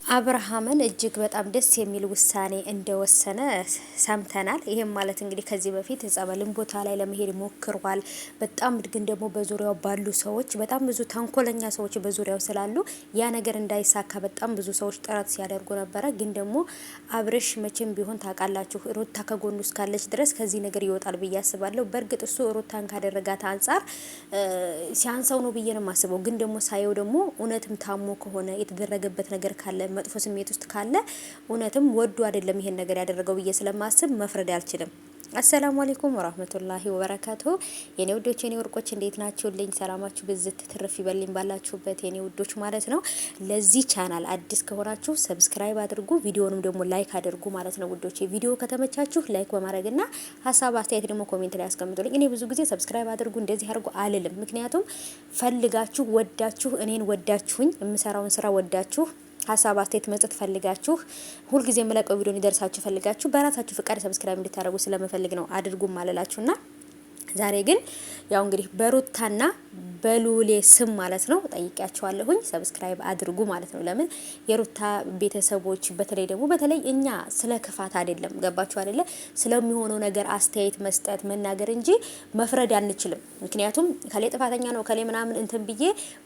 አብርሃምን እጅግ በጣም ደስ የሚል ውሳኔ እንደወሰነ ሰምተናል። ይሄም ማለት እንግዲህ ከዚህ በፊት ጸበልን ቦታ ላይ ለመሄድ ሞክሯል። በጣም ግን ደግሞ በዙሪያው ባሉ ሰዎች በጣም ብዙ ተንኮለኛ ሰዎች በዙሪያው ስላሉ ያ ነገር እንዳይሳካ በጣም ብዙ ሰዎች ጥረት ሲያደርጉ ነበረ። ግን ደግሞ አብርሽ መቼም ቢሆን ታውቃላችሁ፣ ሩታ ከጎኑ እስካለች ድረስ ከዚህ ነገር ይወጣል ብዬ አስባለሁ። በእርግጥ እሱ ሩታን ካደረጋት አንጻር ሲያንሰው ነው ብዬ ነው የማስበው። ግን ደግሞ ሳየው ደግሞ እውነትም ታሞ ከሆነ የተደረገበት ነገር ካለ መጥፎ ስሜት ውስጥ ካለ እውነትም ወዱ አይደለም ይሄን ነገር ያደረገው ብዬ ስለማስብ መፍረድ አልችልም። አሰላሙ አለይኩም ወራህመቱላሂ ወበረካቱ። የኔ ውዶች የኔ ወርቆች እንዴት ናችሁልኝ? ሰላማችሁ ብዝት ትርፍ ይበልኝ ባላችሁበት የኔ ውዶች ማለት ነው። ለዚህ ቻናል አዲስ ከሆናችሁ ሰብስክራይብ አድርጉ፣ ቪዲዮንም ደግሞ ላይክ አድርጉ ማለት ነው ውዶች። ቪዲዮ ከተመቻችሁ ላይክ በማድረግና ሀሳብ አስተያየት ደግሞ ኮሜንት ላይ አስቀምጡልኝ። እኔ ብዙ ጊዜ ሰብስክራይብ አድርጉ እንደዚህ አድርጉ አልልም፣ ምክንያቱም ፈልጋችሁ ወዳችሁ እኔን ወዳችሁኝ የምሰራውን ስራ ወዳችሁ ሀሳብ አስተያየት መስጠት ፈልጋችሁ ሁልጊዜ የምለቀው ቪዲዮ እንዲደርሳችሁ ፈልጋችሁ በራሳችሁ ፍቃድ ሰብስክራይብ እንድታደርጉ ስለምፈልግ ነው አድርጉም ማለላችሁና ዛሬ ግን ያው እንግዲህ በሩታና በሉሌ ስም ማለት ነው ጠይቂያቸዋለሁኝ። ሰብስክራይብ አድርጉ ማለት ነው። ለምን የሩታ ቤተሰቦች በተለይ እኛ ስለ ክፋት አይደለም፣ ገባችሁ አይደለ? ስለሚሆነው ነገር አስተያየት መስጠት መናገር እንጂ መፍረድ አንችልም። ምክንያቱም ከሌ ጥፋተኛ ነው ከሌ ምናምን እንትን ብዬ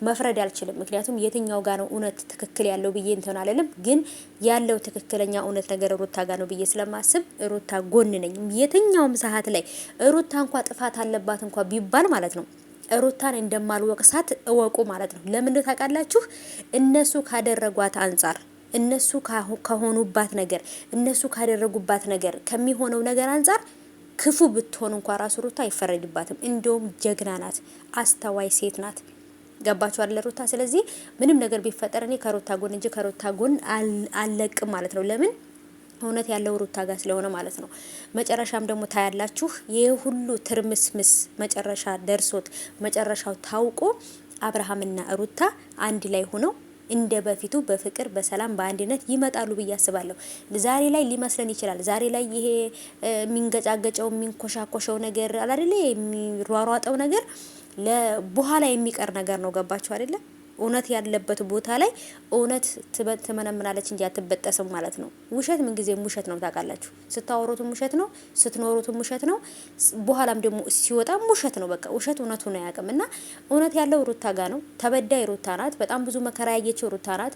መፍረድ አልችልም። ምክንያቱም የትኛው ጋር ነው እውነት ትክክል ያለው ብዬ እንትን አለለም። ግን ያለው ትክክለኛ እውነት ነገር ሩታ ጋር ነው ብዬ ስለማስብ ሩታ ጎን ነኝ። የትኛውም ሰዓት ላይ ሩታ እንኳን ጥፋት አለባት እንኳን ቢባል ማለት ነው ሩታን እንደማልወቅሳት እወቁ ማለት ነው። ለምን ታውቃላችሁ? እነሱ ካደረጓት አንጻር እነሱ ከሆኑባት ነገር እነሱ ካደረጉባት ነገር ከሚሆነው ነገር አንጻር ክፉ ብትሆን እንኳን ራሱ ሩታ አይፈረድባትም። እንደውም ጀግና ናት፣ አስተዋይ ሴት ናት። ገባችሁ አይደል ሩታ? ስለዚህ ምንም ነገር ቢፈጠር እኔ ከሩታ ጎን እንጂ ከሩታ ጎን አልለቅም ማለት ነው። ለምን እውነት ያለው ሩታ ጋር ስለሆነ ማለት ነው። መጨረሻም ደግሞ ታያላችሁ። ይሄ ሁሉ ትርምስምስ መጨረሻ ደርሶት መጨረሻው ታውቆ አብርሃምና ሩታ አንድ ላይ ሆነው እንደ በፊቱ በፍቅር በሰላም በአንድነት ይመጣሉ ብዬ አስባለሁ። ዛሬ ላይ ሊመስለን ይችላል። ዛሬ ላይ ይሄ የሚንገጫገጨው የሚንኮሻኮሸው ነገር አይደለ፣ የሚሯሯጠው ነገር ለበኋላ የሚቀር ነገር ነው። ገባችሁ አይደለ? እውነት ያለበት ቦታ ላይ እውነት ትመነምናለች እንጂ አትበጠስም ማለት ነው። ውሸት ምን ጊዜም ውሸት ነው ታውቃላችሁ። ስታወሩትም ውሸት ነው፣ ስትኖሩትም ውሸት ነው፣ በኋላም ደግሞ ሲወጣም ውሸት ነው። በቃ ውሸት እውነቱን አያውቅም። እና እውነት ያለው ሩታ ጋ ነው። ተበዳይ ሩታ ናት። በጣም ብዙ መከራ ያየችው ሩታ ናት።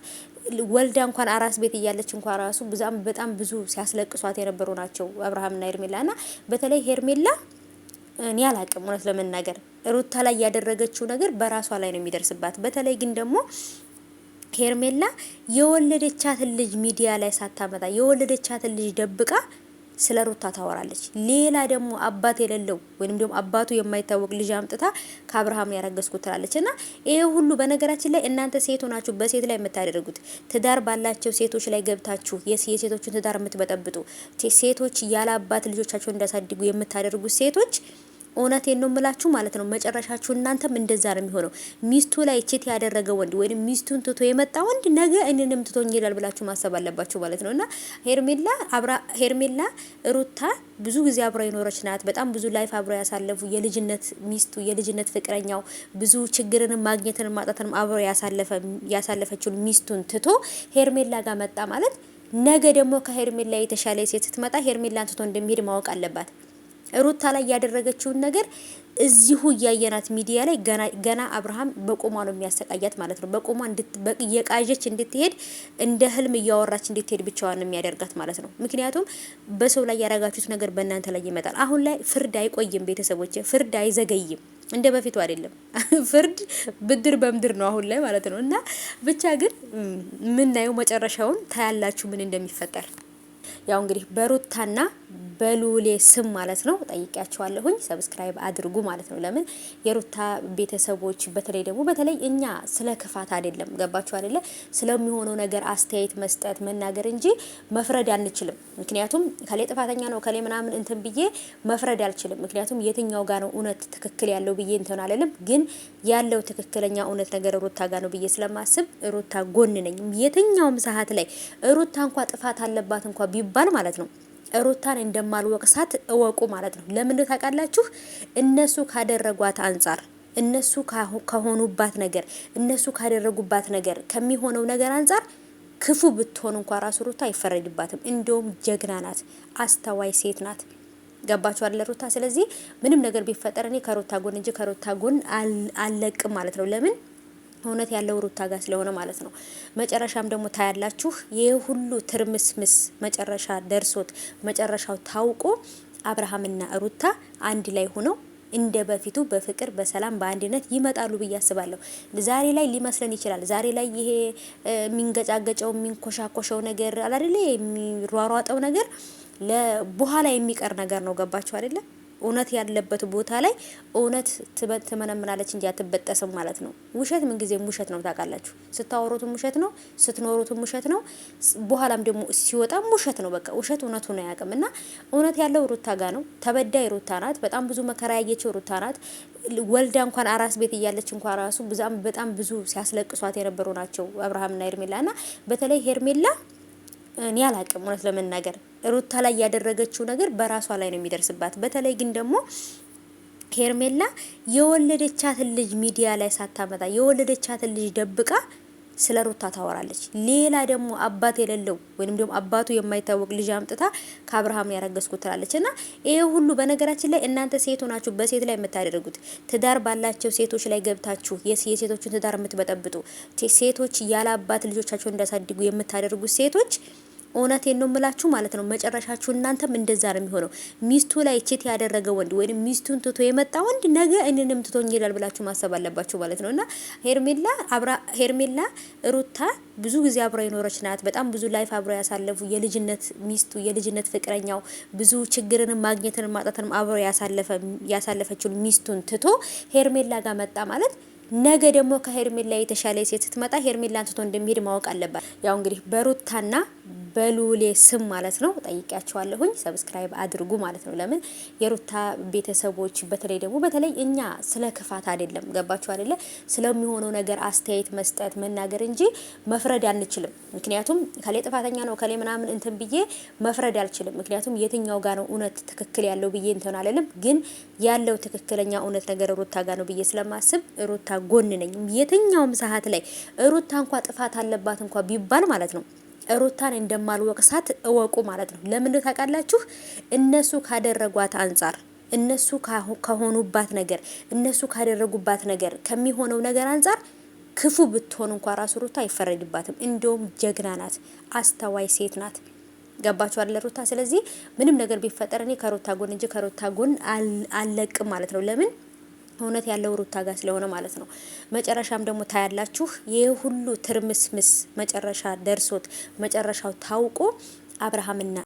ወልዳ እንኳን አራስ ቤት እያለች እንኳን ራሱ በጣም ብዙ ሲያስለቅሷት የነበሩ ናቸው አብርሃምና ሄርሜላ። እና በተለይ ሄርሜላ እኔ አላቅም እውነት ለመናገር ሩታ ላይ ያደረገችው ነገር በራሷ ላይ ነው የሚደርስባት። በተለይ ግን ደግሞ ሄርሜላ የወለደቻትን ልጅ ሚዲያ ላይ ሳታመጣ የወለደቻትን ልጅ ደብቃ ስለ ሩታ ታወራለች። ሌላ ደግሞ አባት የሌለው ወይንም ደግሞ አባቱ የማይታወቅ ልጅ አምጥታ ከአብርሃም ያረገዝኩት ትላለች። እና ይሄ ሁሉ በነገራችን ላይ እናንተ ሴት ሆናችሁ በሴት ላይ የምታደርጉት ትዳር ባላቸው ሴቶች ላይ ገብታችሁ የሴቶችን ትዳር የምትበጠብጡ ሴቶች ያለ አባት ልጆቻቸውን እንዳሳድጉ የምታደርጉት ሴቶች እውነቴን ነው የምላችሁ ማለት ነው። መጨረሻችሁ እናንተም እንደዛ ነው የሚሆነው። ሚስቱ ላይ ቺት ያደረገ ወንድ ወይም ሚስቱን ትቶ የመጣ ወንድ ነገ እኔንም ትቶኝ ይላል ብላችሁ ማሰብ አለባችሁ ማለት ነው። እና ሄርሜላ ሩታ ብዙ ጊዜ አብራ የኖረች ናት። በጣም ብዙ ላይፍ አብራ ያሳለፉ የልጅነት ሚስቱ የልጅነት ፍቅረኛው ብዙ ችግርንም ማግኘትንም ማጣትንም አብራ ያሳለፈችውን ሚስቱን ትቶ ሄርሜላ ጋር መጣ ማለት ነገ ደግሞ ከሄርሜላ የተሻለ ሴት ስትመጣ ሄርሜላን ትቶ እንደሚሄድ ማወቅ አለባት። ሩታ ላይ ያደረገችውን ነገር እዚሁ እያየናት ሚዲያ ላይ ገና አብርሃም በቆሟ ነው የሚያሰቃያት ማለት ነው። በቆሟ የቃዠች እንድትሄድ እንደ ህልም እያወራች እንድትሄድ ብቻዋን ነው የሚያደርጋት ማለት ነው። ምክንያቱም በሰው ላይ ያረጋችሁት ነገር በእናንተ ላይ ይመጣል። አሁን ላይ ፍርድ አይቆይም ቤተሰቦች፣ ፍርድ አይዘገይም። እንደ በፊቱ አይደለም። ፍርድ ብድር በምድር ነው አሁን ላይ ማለት ነው። እና ብቻ ግን ምናየው መጨረሻውን ታያላችሁ ምን እንደሚፈጠር። ያው እንግዲህ በሩታና በሉሌ ስም ማለት ነው ጠይቂያቸዋለሁኝ። ሰብስክራይብ አድርጉ ማለት ነው። ለምን የሩታ ቤተሰቦች በተለይ እኛ ስለ ክፋት አይደለም፣ ገባችሁ አይደለ? ስለሚሆነው ነገር አስተያየት መስጠት መናገር እንጂ መፍረድ አንችልም። ምክንያቱም ከሌ ጥፋተኛ ነው ከሌ ምናምን እንትን ብዬ መፍረድ አልችልም። ምክንያቱም የትኛው ጋር ነው እውነት ትክክል ያለው ብዬ እንትን አለለም። ግን ያለው ትክክለኛ እውነት ነገር ሩታ ጋር ነው ብዬ ስለማስብ ሩታ ጎን ነኝ። የትኛውም ሰዓት ላይ ሩታ እንኳን ጥፋት አለባት እንኳን ቢባል ማለት ነው ሩታን እንደማልወቅሳት እወቁ ማለት ነው። ለምን ታውቃላችሁ? እነሱ ካደረጓት አንጻር እነሱ ከሆኑባት ነገር እነሱ ካደረጉባት ነገር ከሚሆነው ነገር አንጻር ክፉ ብትሆን እንኳን ራሱ ሩታ አይፈረድባትም። እንደውም ጀግና ናት፣ አስተዋይ ሴት ናት። ገባችሁ አይደል ሩታ? ስለዚህ ምንም ነገር ቢፈጠር እኔ ከሩታ ጎን እንጂ ከሩታ ጎን አልለቅም ማለት ነው። ለምን እውነት ያለው ሩታ ጋር ስለሆነ ማለት ነው። መጨረሻም ደግሞ ታያላችሁ። ይህ ሁሉ ትርምስምስ መጨረሻ ደርሶት መጨረሻው ታውቆ አብርሃምና ሩታ አንድ ላይ ሆነው እንደ በፊቱ በፍቅር በሰላም በአንድነት ይመጣሉ ብዬ አስባለሁ። ዛሬ ላይ ሊመስለን ይችላል። ዛሬ ላይ ይሄ የሚንገጫገጨው የሚንኮሻኮሸው ነገር አላደለ የሚሯሯጠው ነገር ለበኋላ የሚቀር ነገር ነው። ገባችሁ አይደለ? እውነት ያለበት ቦታ ላይ እውነት ትመነምናለች እንጂ አትበጠስም ማለት ነው። ውሸት ምን ጊዜም ውሸት ነው ታውቃላችሁ። ስታወሩትም ውሸት ነው፣ ስትኖሩትም ውሸት ነው፣ በኋላም ደግሞ ሲወጣም ውሸት ነው። በቃ ውሸት እውነቱን አያውቅም። እና እውነት ያለው ሩታ ጋ ነው። ተበዳይ ሩታ ናት። በጣም ብዙ መከራ ያየችው ሩታ ናት። ወልዳ እንኳን አራስ ቤት እያለች እንኳን ራሱ በጣም ብዙ ሲያስለቅሷት የነበሩ ናቸው አብርሃምና ሄርሜላ። እና በተለይ ሄርሜላ እኔ አላቅም እውነት ለመናገር ሩታ ላይ ያደረገችው ነገር በራሷ ላይ ነው የሚደርስባት። በተለይ ግን ደግሞ ሄርሜላ የወለደቻትን ልጅ ሚዲያ ላይ ሳታመጣ የወለደቻትን ልጅ ደብቃ ስለ ሩታ ታወራለች። ሌላ ደግሞ አባት የሌለው ወይንም ደግሞ አባቱ የማይታወቅ ልጅ አምጥታ ከአብርሃም ያረገዝኩት ትላለች። እና ይሄ ሁሉ በነገራችን ላይ እናንተ ሴት ሆናችሁ በሴት ላይ የምታደርጉት ትዳር ባላቸው ሴቶች ላይ ገብታችሁ የሴቶችን ትዳር የምትበጠብጡ ሴቶች ያለ አባት ልጆቻቸውን እንዳሳድጉ የምታደርጉት ሴቶች እውነቴን ነው የምላችሁ ማለት ነው። መጨረሻችሁ እናንተም እንደዛ ነው የሚሆነው። ሚስቱ ላይ ቺት ያደረገ ወንድ ወይም ሚስቱን ትቶ የመጣ ወንድ ነገ እኔንም ትቶኝ ይላል ብላችሁ ማሰብ አለባችሁ ማለት ነው። እና ሄርሜላ ሩታ ብዙ ጊዜ አብራ የኖረች ናት። በጣም ብዙ ላይፍ አብራ ያሳለፉ የልጅነት ሚስቱ የልጅነት ፍቅረኛው ብዙ ችግርንም ማግኘትን ማጣትንም አብራ ያሳለፈችውን ሚስቱን ትቶ ሄርሜላ ጋር መጣ ማለት ነገ ደግሞ ከሄርሜላ የተሻለ ሴት ስትመጣ ሄርሜላን ትቶ እንደሚሄድ ማወቅ አለባት። ያው እንግዲህ በሩታና በሉሌ ስም ማለት ነው ጠይቂያቸዋለሁኝ። ሰብስክራይብ አድርጉ ማለት ነው። ለምን የሩታ ቤተሰቦች በተለይ እኛ ስለ ክፋት አይደለም፣ ገባችሁ አይደለ? ስለሚሆነው ነገር አስተያየት መስጠት መናገር እንጂ መፍረድ አንችልም። ምክንያቱም ከሌ ጥፋተኛ ነው ከሌ ምናምን እንትን ብዬ መፍረድ አልችልም። ምክንያቱም የትኛው ጋር ነው እውነት ትክክል ያለው ብዬ እንትን አለለም። ግን ያለው ትክክለኛ እውነት ነገር ሩታ ጋር ነው ብዬ ስለማስብ ሩታ ጎን ነኝ። የትኛውም ሰዓት ላይ ሩታ እንኳ ጥፋት አለባት እንኳ ቢባል ማለት ነው ሩታን እንደማልወቅሳት እወቁ ማለት ነው። ለምን ታውቃላችሁ? እነሱ ካደረጓት አንጻር እነሱ ከሆኑባት ነገር እነሱ ካደረጉባት ነገር ከሚሆነው ነገር አንጻር ክፉ ብትሆን እንኳን ራሱ ሩታ አይፈረድባትም። እንደውም ጀግና ናት፣ አስተዋይ ሴት ናት። ገባችሁ አይደል ሩታ? ስለዚህ ምንም ነገር ቢፈጠር እኔ ከሩታ ጎን እንጂ ከሩታ ጎን አልለቅም ማለት ነው። ለምን እውነት ያለው ሩታ ጋር ስለሆነ ማለት ነው። መጨረሻም ደግሞ ታያላችሁ። ይህ ሁሉ ትርምስምስ መጨረሻ ደርሶት መጨረሻው ታውቆ አብርሃምና